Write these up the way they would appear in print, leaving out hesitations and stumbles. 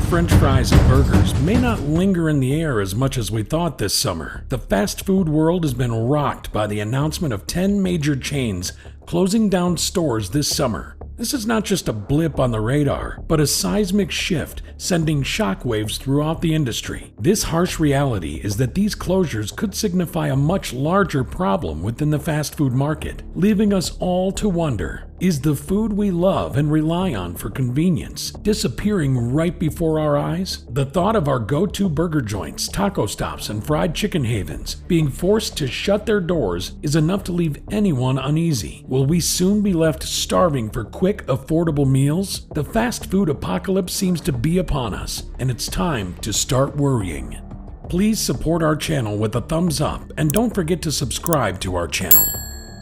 French fries and burgers may not linger in the air as much as we thought this summer. The fast food world has been rocked by the announcement of 10 major chains closing down stores this summer. This is not just a blip on the radar, but a seismic shift sending shockwaves throughout the industry. This harsh reality is that these closures could signify a much larger problem within the fast food market, leaving us all to wonder, is the food we love and rely on for convenience disappearing right before our eyes? The thought of our go-to burger joints, taco stops, and fried chicken havens being forced to shut their doors is enough to leave anyone uneasy. Will we soon be left starving for quick, affordable meals? The fast food apocalypse seems to be upon us, and it's time to start worrying. Please support our channel with a thumbs up, and don't forget to subscribe to our channel.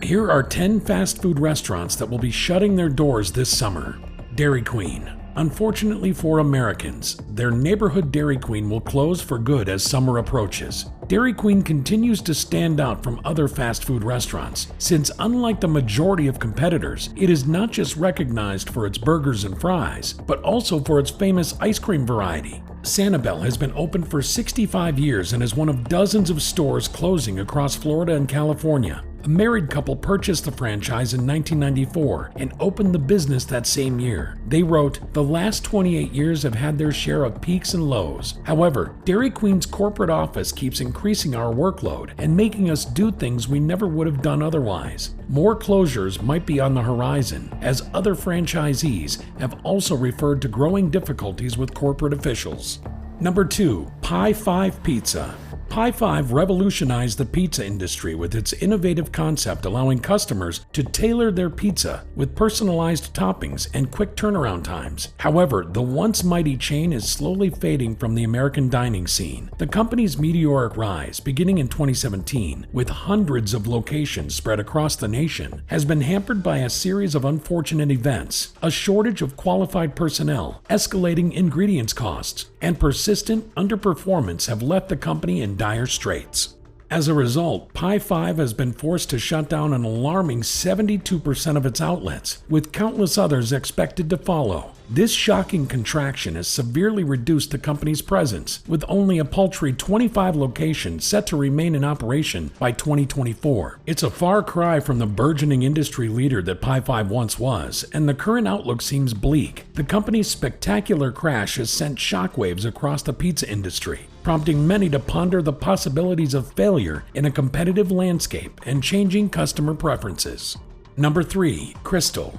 Here are 10 fast food restaurants that will be shutting their doors this summer. Dairy Queen. Unfortunately for Americans, their neighborhood Dairy Queen will close for good as summer approaches. Dairy Queen continues to stand out from other fast food restaurants, since unlike the majority of competitors, it is not just recognized for its burgers and fries, but also for its famous ice cream variety. Sanibel has been open for 65 years and is one of dozens of stores closing across Florida and California. A married couple purchased the franchise in 1994 and opened the business that same year. They wrote, "The last 28 years have had their share of peaks and lows. However, Dairy Queen's corporate office keeps increasing our workload and making us do things we never would have done otherwise. More closures might be on the horizon, as other franchisees have also referred to growing difficulties with corporate officials." Number 2. Pie 5 Pizza. Pie 5 revolutionized the pizza industry with its innovative concept allowing customers to tailor their pizza with personalized toppings and quick turnaround times. However, the once mighty chain is slowly fading from the American dining scene. The company's meteoric rise, beginning in 2017, with hundreds of locations spread across the nation, has been hampered by a series of unfortunate events, a shortage of qualified personnel, escalating ingredients costs, and persistent underperformance have left the company in dire straits. As a result, Pie 5 has been forced to shut down an alarming 72% of its outlets, with countless others expected to follow. This shocking contraction has severely reduced the company's presence, with only a paltry 25 locations set to remain in operation by 2024. It's a far cry from the burgeoning industry leader that Pie 5 once was, and the current outlook seems bleak. The company's spectacular crash has sent shockwaves across the pizza industry, prompting many to ponder the possibilities of failure in a competitive landscape and changing customer preferences. Number 3. Krystal.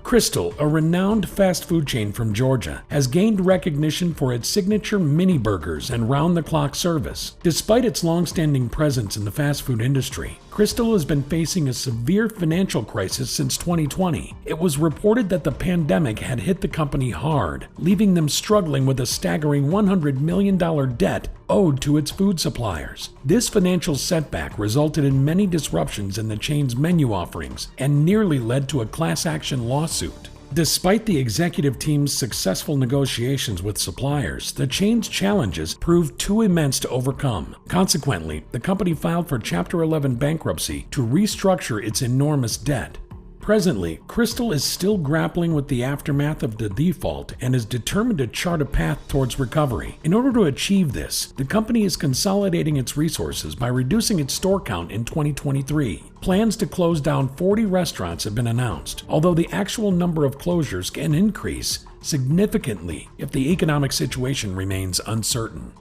Krystal, a renowned fast food chain from Georgia, has gained recognition for its signature mini burgers and round-the-clock service. Despite its long-standing presence in the fast food industry, Krystal has been facing a severe financial crisis since 2020. It was reported that the pandemic had hit the company hard, leaving them struggling with a staggering $100 million debt owed to its food suppliers. This financial setback resulted in many disruptions in the chain's menu offerings and nearly led to a class action lawsuit. Despite the executive team's successful negotiations with suppliers, the chain's challenges proved too immense to overcome. Consequently, the company filed for Chapter 11 bankruptcy to restructure its enormous debt. Presently, Krystal is still grappling with the aftermath of the default and is determined to chart a path towards recovery. In order to achieve this, the company is consolidating its resources by reducing its store count in 2023. Plans to close down 40 restaurants have been announced, although the actual number of closures can increase significantly if the economic situation remains uncertain.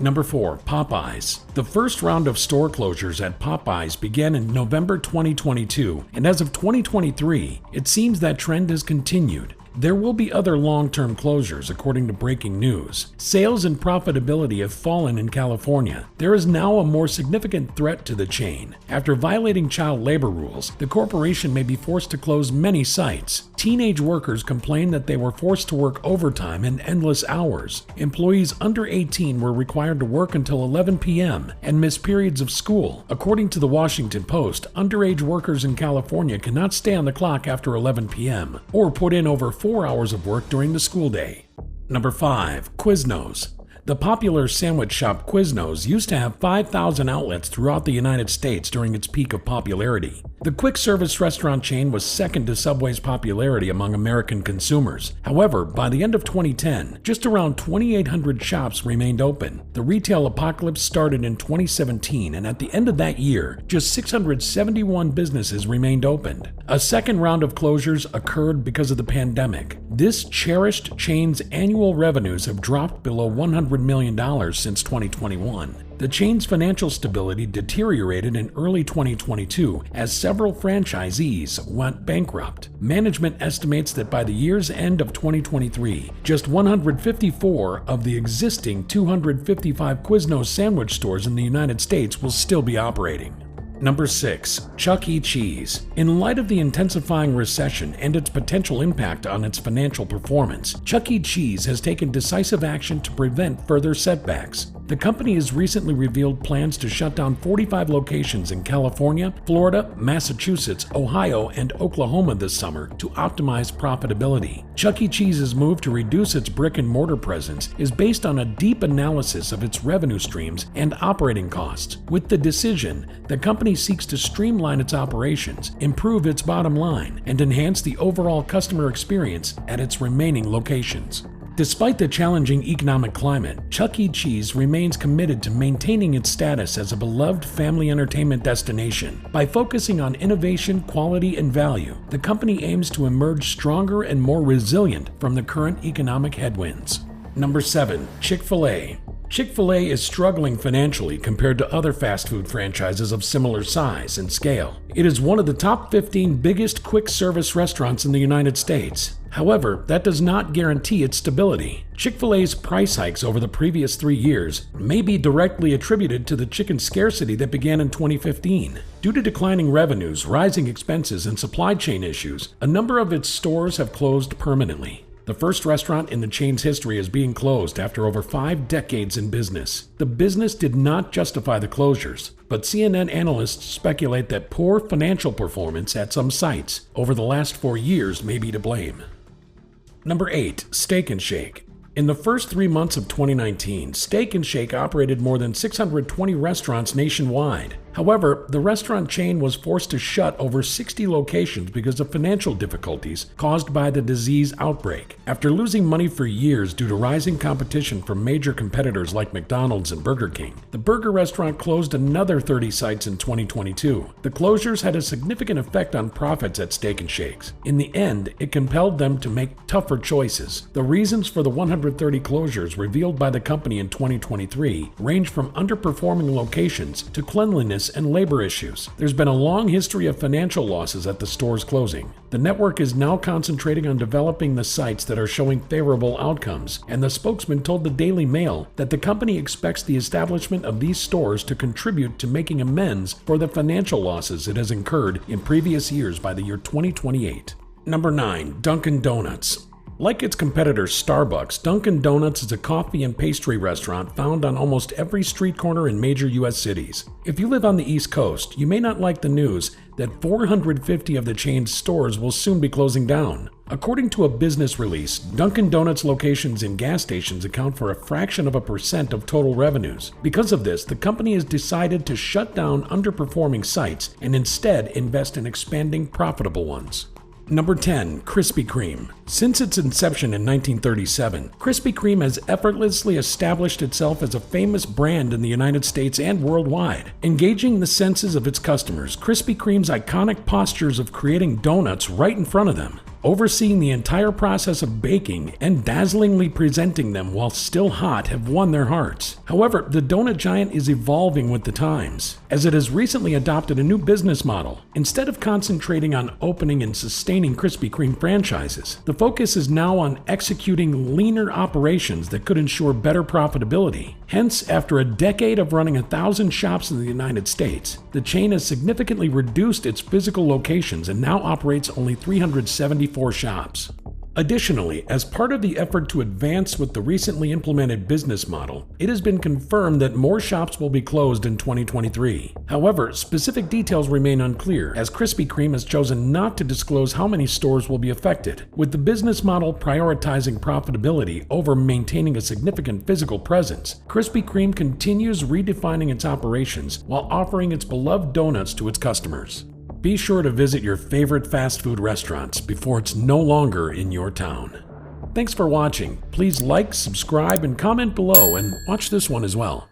Number 4. Popeyes. The first round of store closures at Popeyes began in November 2022, and as of 2023, it seems that trend has continued. There will be other long-term closures, according to breaking news. Sales and profitability have fallen in California. There is now a more significant threat to the chain. After violating child labor rules, the corporation may be forced to close many sites. Teenage workers complained that they were forced to work overtime and endless hours. Employees under 18 were required to work until 11 p.m. and miss periods of school. According to the Washington Post, underage workers in California cannot stay on the clock after 11 p.m. or put in over 4 hours of work during the school day. Number 5. Quiznos. The popular sandwich shop Quiznos used to have 5,000 outlets throughout the United States during its peak of popularity. The quick service restaurant chain was second to Subway's popularity among American consumers. However, by the end of 2010, just around 2,800 shops remained open. The retail apocalypse started in 2017, and at the end of that year, just 671 businesses remained opened. A second round of closures occurred because of the pandemic. This cherished chain's annual revenues have dropped below $100 million since 2021. The chain's financial stability deteriorated in early 2022 as several franchisees went bankrupt. Management estimates that by the year's end of 2023, just 154 of the existing 255 Quiznos sandwich stores in the United States will still be operating. Number 6. Chuck E. Cheese. In light of the intensifying recession and its potential impact on its financial performance, Chuck E. Cheese has taken decisive action to prevent further setbacks. The company has recently revealed plans to shut down 45 locations in California, Florida, Massachusetts, Ohio, and Oklahoma this summer to optimize profitability. Chuck E. Cheese's move to reduce its brick-and-mortar presence is based on a deep analysis of its revenue streams and operating costs. With the decision, the company seeks to streamline its operations, improve its bottom line, and enhance the overall customer experience at its remaining locations. Despite the challenging economic climate, Chuck E. Cheese remains committed to maintaining its status as a beloved family entertainment destination. By focusing on innovation, quality, and value, the company aims to emerge stronger and more resilient from the current economic headwinds. Number 7. Chick-fil-A. Chick-fil-A is struggling financially compared to other fast food franchises of similar size and scale. It is one of the top 15 biggest quick service restaurants in the United States. However, that does not guarantee its stability. Chick-fil-A's price hikes over the previous 3 years may be directly attributed to the chicken scarcity that began in 2015. Due to declining revenues, rising expenses, and supply chain issues, a number of its stores have closed permanently. The first restaurant in the chain's history is being closed after over 5 decades in business. The business did not justify the closures, but CNN analysts speculate that poor financial performance at some sites over the last 4 years may be to blame. Number 8. Steak 'n Shake. In the first 3 months of 2019, Steak 'n Shake operated more than 620 restaurants nationwide. However, the restaurant chain was forced to shut over 60 locations because of financial difficulties caused by the disease outbreak. After losing money for years due to rising competition from major competitors like McDonald's and Burger King, the burger restaurant closed another 30 sites in 2022. The closures had a significant effect on profits at Steak 'n Shakes. In the end, it compelled them to make tougher choices. The reasons for the 130 closures revealed by the company in 2023 range from underperforming locations to cleanliness and labor issues. There's been a long history of financial losses at the store's closing. The network is now concentrating on developing the sites that are showing favorable outcomes, and the spokesman told the Daily Mail that the company expects the establishment of these stores to contribute to making amends for the financial losses it has incurred in previous years by the year 2028. Number 9. Dunkin Donuts. Like its competitor Starbucks, Dunkin Donuts is a coffee and pastry restaurant found on almost every street corner in major U.S. cities. If you live on the East Coast, you may not like the news that 450 of the chain's stores will soon be closing down. According to a business release, Dunkin Donuts locations in gas stations account for a fraction of a percent of total revenues. Because of this, the company has decided to shut down underperforming sites and instead invest in expanding profitable ones. Number 10. Krispy Kreme. Since its inception in 1937, Krispy Kreme has effortlessly established itself as a famous brand in the United States and worldwide. Engaging the senses of its customers, Krispy Kreme's iconic postures of creating donuts right in front of them, overseeing the entire process of baking, and dazzlingly presenting them while still hot have won their hearts. However, the donut giant is evolving with the times, as it has recently adopted a new business model. Instead of concentrating on opening and sustaining Krispy Kreme franchises, the focus is now on executing leaner operations that could ensure better profitability. Hence, after a decade of running 1,000 shops in the United States, the chain has significantly reduced its physical locations and now operates only 374 shops. Additionally, as part of the effort to advance with the recently implemented business model, it has been confirmed that more shops will be closed in 2023. However, specific details remain unclear, as Krispy Kreme has chosen not to disclose how many stores will be affected. With the business model prioritizing profitability over maintaining a significant physical presence, Krispy Kreme continues redefining its operations while offering its beloved donuts to its customers. Be sure to visit your favorite fast food restaurants before it's no longer in your town. Thanks for watching. Please like, subscribe, and comment below, and watch this one as well.